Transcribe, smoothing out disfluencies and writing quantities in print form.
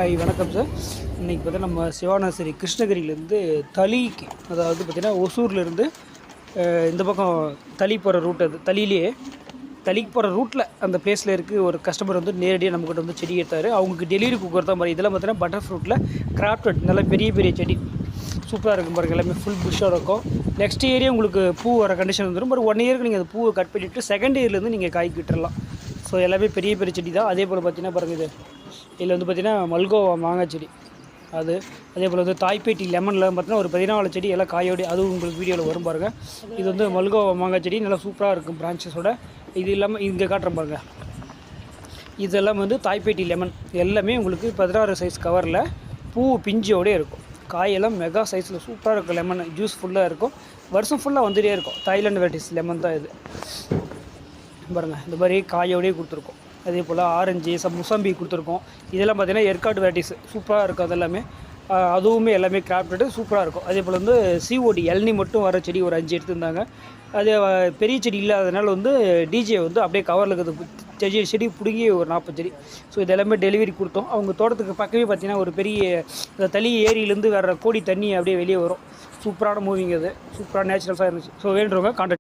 Hi வணக்கம் sir. இன்றைக்கி பார்த்தீங்கன்னா நம்ம சிவானசரி கிருஷ்ணகிரியிலேருந்து தளிக்கு, அதாவது பார்த்திங்கன்னா ஒசூர்லேருந்து இந்த பக்கம் தளி போகிற ரூட், அது தளியிலே தளிக்கு போகிற ரூட்டில் அந்த பிளேஸில் இருக்குது. ஒரு கஸ்டமர் வந்து நேரடியாக நம்மக்கிட்ட வந்து செடி எடுத்தார். அவங்களுக்கு டெலிவரி கொடுக்குறது தான் மாதிரி. இதெல்லாம் பார்த்தீங்கன்னா பட்டர் ஃப்ரூட்டில் கிராஃப்டட் நல்லா பெரிய பெரிய செடி சூப்பராக இருக்கும் பாருங்கள். எல்லாமே ஃபுல் புஷ்ஷாக இருக்கும். நெக்ஸ்ட் இயரே உங்களுக்கு பூ வர கண்டிஷன் வந்துடும். ஒரு 1 இயருக்கு நீங்கள் அந்த பூவை கட் பண்ணிவிட்டு செகண்ட் இயர்லேருந்து நீங்கள் காய்க்கு விட்டுறலாம். ஸோ எல்லாமே பெரிய பெரிய செடி தான். அதே போல் பார்த்திங்கன்னா பாருங்கள், இதில் வந்து பார்த்திங்கன்னா மல்கோவா மாங்காய் செடி, அது அதே போல் வந்து தாய்ப்பேட்டி லெமனில் பார்த்திங்கன்னா ஒரு 14 செடி எல்லாம் காயோடு, அதுவும் உங்களுக்கு வீடியோவில் வரும் பாருங்கள். இது வந்து மல்கோவா மாங்காய் செடி நல்லா சூப்பராக இருக்கும் பிரான்ச்சஸோட. இது இல்லாமல் இங்கே காட்டுறேன் பாருங்கள், இதெல்லாம் வந்து தாய்ப்பேட்டி லெமன். எல்லாமே உங்களுக்கு 16 சைஸ் கவரில் பூ பிஞ்சோடே இருக்கும். காயெல்லாம் மெகா சைஸில் சூப்பராக இருக்கும். லெமன் ஜூஸ் ஃபுல்லாக இருக்கும், வருஷம் ஃபுல்லாக வந்துகிட்டே இருக்கும். தாய்லாண்டு வெரைட்டிஸ் லெமன் தான் இது பாருங்கள். இந்த மாதிரி காயோடையே கொடுத்துருக்கோம். அதே போல் ஆரஞ்சு முசம்பி கொடுத்துருக்கோம். இதெல்லாம் பார்த்திங்கன்னா ஏற்காடு வெரைட்டிஸ் சூப்பராக இருக்கும். அதெல்லாமே அதுவுமே எல்லாமே கிராஃப்டடு சூப்பராக இருக்கும். அதே போல் வந்து சிஓடி இளநீ மட்டும் வர செடி ஒரு 5 எடுத்துருந்தாங்க. அது பெரிய செடி இல்லாதனால வந்து டிஜே வந்து அப்படியே கவரில் இருக்கிறது செடி பிடுங்கி ஒரு 40 செடி. ஸோ இது எல்லாமே டெலிவரி கொடுத்தோம். அவங்க தோட்டத்துக்கு பக்கமே பார்த்திங்கன்னா ஒரு பெரிய தளி ஏரியிலேருந்து வர்ற கோடி தண்ணி அப்படியே வெளியே வரும். சூப்பரான மூவிங், அது சூப்பராக நேச்சுரல்ஸாக இருந்துச்சு. So வேண்டுறவங்க contact